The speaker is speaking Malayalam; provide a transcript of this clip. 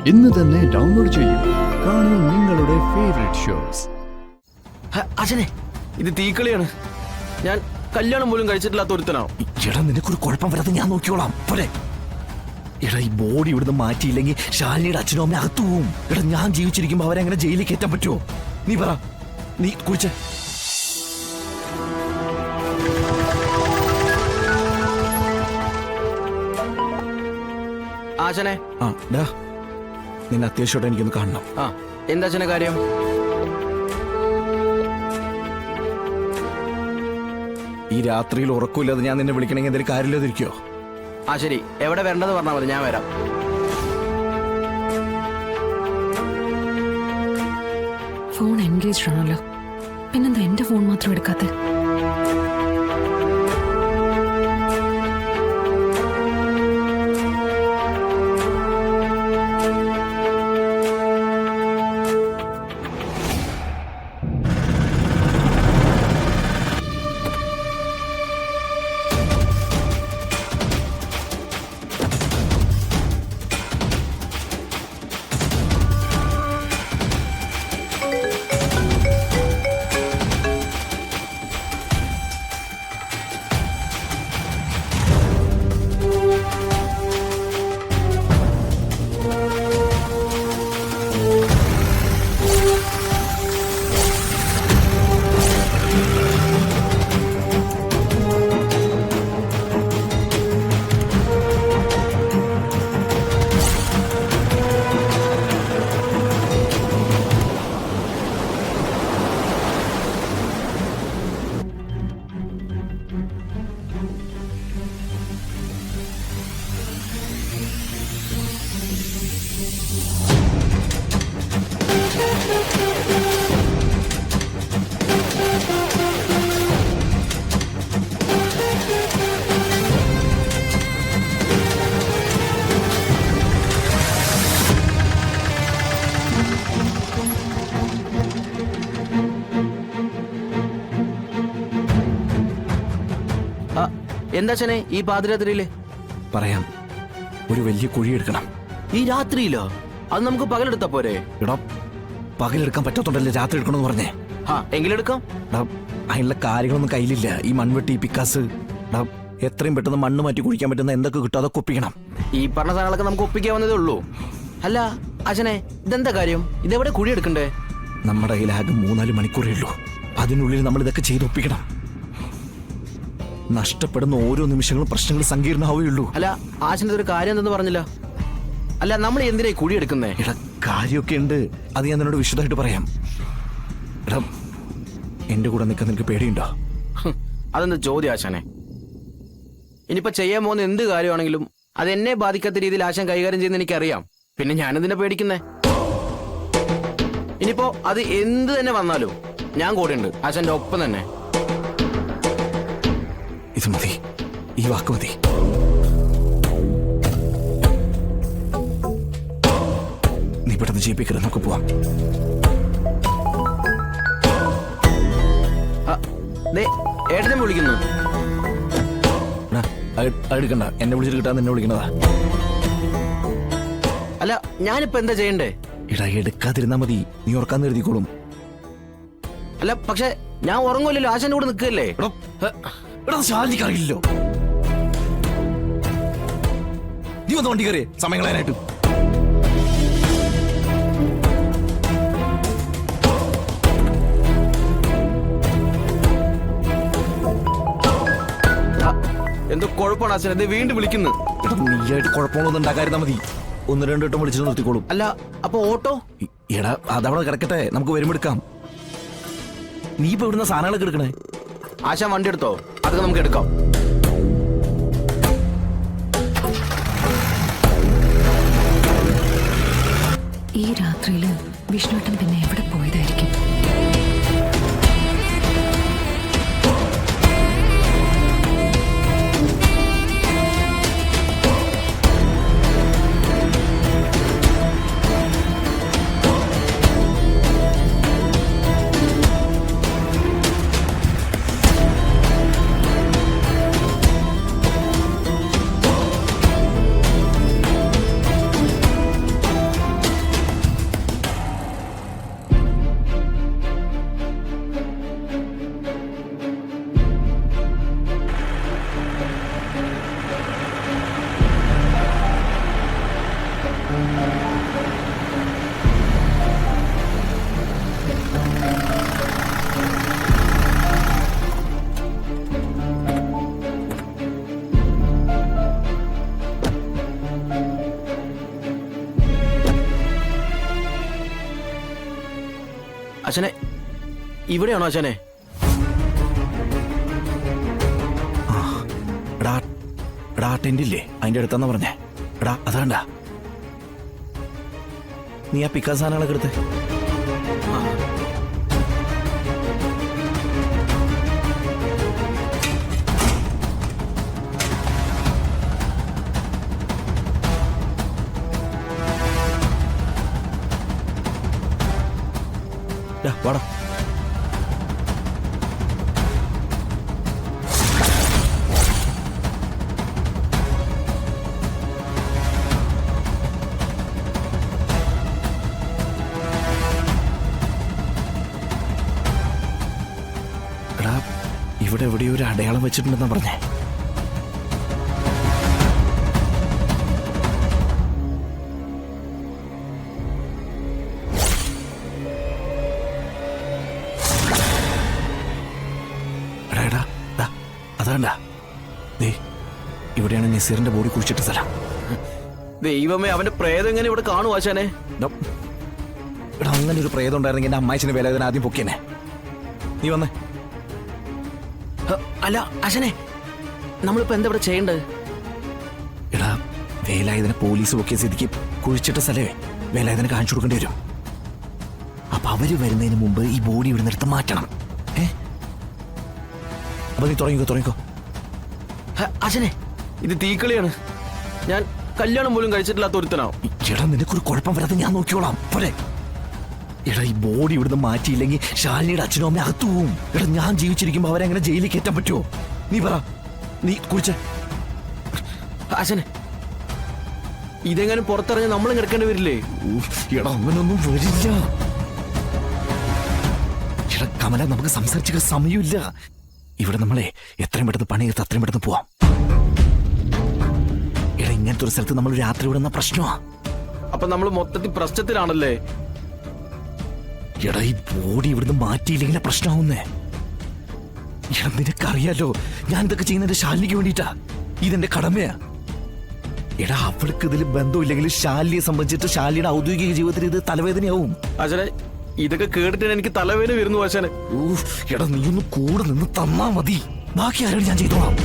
ഇന്ന് തന്നെ ഡൗൺലോഡ് ചെയ്യൂ. കാണൂ നിങ്ങളുടെ ഫേവറേറ്റ് ഷോസ്. അച്ഛനെ, ഇത് തീക്കളിയാണ്. ഞാൻ കല്യാണം പോലും കഴിച്ചിട്ടില്ലാത്ത ഒരുത്തനാണ്. എടാ, നിനക്കൊരു കുഴപ്പം വരാതെ ഞാൻ നോക്കിക്കോളാം. പോരെ. എടാ, ഈ ബോഡി ഇവിടുന്ന് മാറ്റിയില്ലെങ്കിൽ ശാലിനിയുടെ അച്ഛനും അമ്മ അകത്തു പോവും. എടാ, ഞാൻ ജീവിച്ചിരിക്കുമ്പോ അവരെ അങ്ങനെ ജയിലിൽ കയറ്റാൻ പറ്റുമോ? നീ പറ. നീ കുടിച്ചേ. ആശനെ, നിന്നെ അത്യാവശ്യമായിട്ട് എനിക്കൊന്ന് കാണണം. എന്താ അച്ഛനെ കാര്യം? ഈ രാത്രിയിൽ ഉറക്കമില്ലാതെ ഞാൻ നിന്നെ വിളിക്കണമെങ്കിൽ എന്തെങ്കിലും കാര്യമില്ലാതിരിക്കോ? ശരി, എവിടെ വരേണ്ടത് പറഞ്ഞാൽ മതി, ഞാൻ വരാം. ഫോൺ എൻഗേജ് ആണല്ലോ, പിന്നെന്താ എന്റെ ഫോൺ മാത്രം എടുക്കാത്തെ? എന്താ അച്ഛനെ ഈ പാതിരാത്രിയില്? പറയാം. ഒരു വലിയ കുഴി എടുക്കണം. ഈ രാത്രിയിലോ? അത് നമുക്ക് പകലെടുത്താ പോരെ? എടാ, പകലെടുക്കാൻ പറ്റത്തുണ്ടല്ലേ രാത്രി എടുക്കണമെന്ന് പറഞ്ഞേ. എങ്കിലെടുക്കാം. അതിനുള്ള കാര്യങ്ങളൊന്നും കയ്യിലില്ല. ഈ മൺവെട്ടി, പിക്കാസ്. എത്രയും പെട്ടെന്ന് മണ്ണ് മാറ്റി കുഴിക്കാൻ പറ്റുന്ന എന്തൊക്കെ കിട്ടും അതൊക്കെ ഒപ്പിക്കണം. ഈ പറഞ്ഞ സാധനങ്ങളൊക്കെ നമുക്ക് ഒപ്പിക്കാവുന്നതേ ഉള്ളൂ. അല്ല അച്ഛനെ, ഇതെന്താ കാര്യം? ഇതെവിടെ കുഴി എടുക്കണ്ടേ? നമ്മുടെ കയ്യിൽ ആകെ 3-4 മണിക്കൂറേ ഉള്ളൂ. അതിനുള്ളിൽ നമ്മൾ ഇതൊക്കെ ചെയ്ത് ഒപ്പിക്കണം. നഷ്ടപ്പെടുന്ന ഓരോ നിമിഷങ്ങളും പ്രശ്നങ്ങൾ സങ്കീർണമാവുകയുള്ളൂ. അല്ല ആശന്റെ ഒരു കാര്യം എന്തെന്ന് പറഞ്ഞില്ല. അല്ല, നമ്മൾ എന്തിനാ കുഴി എടുക്കുന്നേ? എടാ, കാര്യമൊക്കെ ഉണ്ട്. അത് ഞാൻ നിന്നോട് വിശദമായിട്ട് പറയാം. എടാ, എന്റെ കൂടെ നിൽക്കാൻ നിനക്ക് പേടിയുണ്ടോ? അതെന്താ ചോദ്യം ആശാനെ? ഇനിയിപ്പോ ചെയ്യാൻ പോകുന്ന എന്ത് കാര്യമാണെങ്കിലും അത് എന്നെ ബാധിക്കാത്ത രീതിയിൽ ആശാൻ കൈകാര്യം ചെയ്യുന്ന എനിക്കറിയാം. പിന്നെ ഞാനെന്തിനാ പേടിക്കുന്നേ? ഇനിയിപ്പോ അത് എന്ത് തന്നെ വന്നാലും ഞാൻ കൂടെ ഉണ്ട്, ആശാന്റെ ഒപ്പം തന്നെ. ഇത് മതി, ഈ വാക്ക് മതി. നീ പെട്ടെന്ന് ജയിപ്പിക്കരുത്, നമുക്ക് പോവാം. ഏട്ടനെ വിളിക്കുന്നു. എടുക്കണ്ട, എന്നെ വിളിച്ചിട്ട് കിട്ടാൻ നിന്നെ വിളിക്കണതാ. അല്ല, ഞാനിപ്പോ എന്താ ചെയ്യണ്ടേ? ഇടാ, എടുക്കാതിരുന്നാ മതി. നീ ഉറക്കാന്ന് കരുതിക്കോളും. അല്ല പക്ഷെ ഞാൻ ഉറങ്ങൂല്ലല്ലോ, ആശാന്റെ കൂടെ നിൽക്കല്ലേ. ശാലിക്കറിയില്ലോ. നീ വന്ന് വണ്ടി കയറിയേ സമയം കളയാനായിട്ട്. എന്തോ കുഴപ്പമാണ് ആശാൻ, എന്തേ വീണ്ടും വിളിക്കുന്നു. നീയായിട്ട് കുഴപ്പമൊന്നും ഉണ്ടാക്കാതിരുന്നാ മതി. 1-2 വട്ടം വിളിച്ചിട്ട് നിർത്തിക്കോളും. അല്ല അപ്പൊ ഓട്ടോ? എടാ, അതവിടെ കിടക്കട്ടെ, നമുക്ക് വരുമ്പോ എടുക്കാം. നീ ഇപ്പൊ ഇവിടുന്ന സാധനങ്ങളൊക്കെ എടുക്കണേ. ആശാൻ വണ്ടി എടുത്തോ? അതൊക്കെ നമുക്ക് എടുക്കാം. ഈ രാത്രിയില് വിഷ്ണുട്ടൻ പിന്നെ എവിടെ പോയതായിരിക്കും? അച്ഛനെ ഇവിടെയാണോ അച്ഛനെ? എടാ എടാ ടെന്റില്ലേ അതിന്റെ അടുത്താന്ന് പറഞ്ഞേ. എടാ അതാണ്ട നീ ആ പിക്കാ സാധനങ്ങളൊക്കെ എടുത്ത്. വാടാ. എടാ ഇവിടെ എവിടെയോ ഒരു അടയാളം വെച്ചിട്ടുണ്ടെന്നാ പറഞ്ഞേ. അതാണ്ട ഇവിടെയാണ് നസീറിന്റെ ബോഡി കുഴിച്ചിട്ട സ്ഥലം. ദൈവമേ, അവന്റെ പ്രേതം എങ്ങനെ ഇവിടെ കാണും ആശാനെ? എടാ അങ്ങനെ ഒരു പ്രേതം ഉണ്ടായിരുന്നെങ്കിൽ എന്റെ അമ്മായിച്ചിന്റെ വേലായുധന ആദ്യം പൊക്കിയനെ. നീ വന്നേ. അല്ല ആശാനെ, നമ്മളിപ്പോ എന്താ ഇവിടെ ചെയ്യേണ്ടത്? എടാ വേലായുധനെ പോലീസ് പൊക്കിയ സ്ഥിതിക്ക് കുഴിച്ചിട്ട സ്ഥലമേ വേലായുധനെ കാണിച്ചു കൊടുക്കേണ്ടി വരും. അപ്പൊ അവര് വരുന്നതിന് മുമ്പ് ഈ ബോഡി ഇവിടെ നിർത്ത് മാറ്റണം. അപ്പൊ നീ തുടങ്ങിക്കോ. അച്ഛനെ, ഇത് തീക്കളിയാണ്. ഞാൻ കല്യാണം പോലും കഴിച്ചിട്ടില്ലാത്ത ഒരുത്തനാവും. എടാ നിനക്കൊരു കുഴപ്പം വരാതെ ഞാൻ നോക്കിയോളാം. പോരെ. എടാ ഈ ബോഡി ഇവിടുന്ന് മാറ്റിയില്ലെങ്കിൽ ശാലിനിയുടെ അച്ഛനും അമ്മ അകത്തു പോവും. എടാ ഞാൻ ജീവിച്ചിരിക്കുമ്പോ അവരെങ്ങനെ ജയിലിൽ കയറ്റാൻ പറ്റുമോ? നീ പറ. നീ കുറിച്ച് അച്ഛനെ, ഇതെങ്ങനെ പുറത്തിറങ്ങി നമ്മളും കിടക്കേണ്ടി വരില്ലേ? എടാ അങ്ങനൊന്നും വരില്ല. എടാ കമല, നമുക്ക് സംസാരിച്ച സമയമില്ല. ഇവിടെ നമ്മളെ എത്രയും പെട്ടെന്ന് പണിയെടുത്ത് അത്രയും പെട്ടെന്ന് പോവാം. എടാ ഇങ്ങനത്തെ ഒരു സ്ഥലത്ത് നമ്മൾ രാത്രി വിടുന്ന പ്രശ്നമാ. അപ്പൊ നമ്മൾ മൊത്തത്തിൽ പ്രശ്നത്തിലാണല്ലേ? എടാ ഈ ബോഡി ഇവിടുന്ന് മാറ്റിയില്ലെങ്കിൽ പ്രശ്നമാവുന്നേ. എടാ നിനക്കറിയാലോ ഞാൻ ഇതൊക്കെ ചെയ്യുന്നതിന്റെ ശാലിനിക്ക് വേണ്ടിയിട്ടാ. ഇതെന്റെ കടമയാ. എടാ അവൾക്ക് ഇതിൽ ബന്ധമില്ലെങ്കിൽ ശാലിനിയെ സംബന്ധിച്ചിട്ട് ശാലിനിയുടെ ഔദ്യോഗിക ജീവിതത്തിൽ ഇത് തലവേദനയാവും. അച്ഛനെ, ഇതൊക്കെ കേട്ടിട്ട് എനിക്ക് തലവേദന വരുന്നു ആശാനെ. എടാ നീ ഒന്ന് കൂടെ നിന്ന് തന്നാ മതി. ബാക്കി ആരോട് ഞാൻ ചെയ്തോളാം.